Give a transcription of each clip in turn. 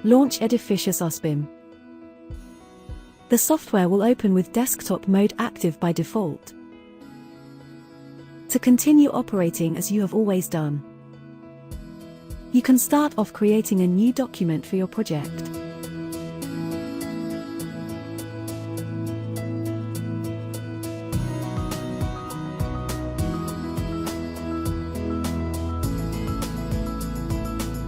Launch Edificius usBIM. The software will open with desktop mode active by default. To continue operating as you have always done, you can start off creating a new document for your project.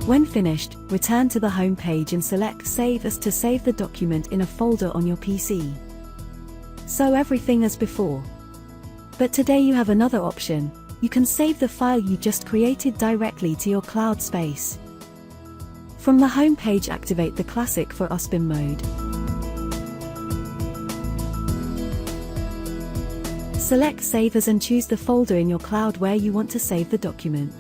When finished, return to the home page and select Save As to save the document in a folder on your PC. So everything as before. But today you have another option. You can save the file you just created directly to your cloud space. From the home page, activate the classic for usBIM mode. Select Save As and choose the folder in your cloud where you want to save the document.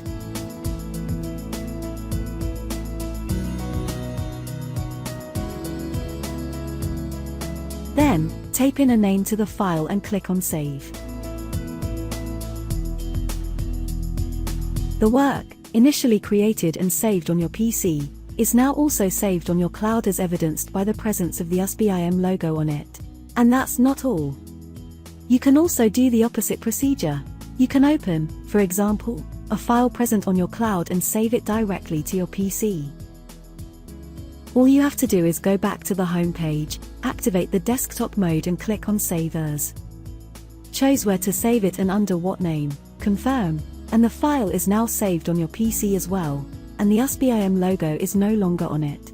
Then, type in a name to the file and click on Save. The work, initially created and saved on your PC, is now also saved on your cloud as evidenced by the presence of the usBIM logo on it. And that's not all. You can also do the opposite procedure. You can open, for example, a file present on your cloud and save it directly to your PC. All you have to do is go back to the home page, activate the desktop mode and click on Save As. Choose where to save it and under what name, confirm, and the file is now saved on your PC as well, and the usBIM logo is no longer on it.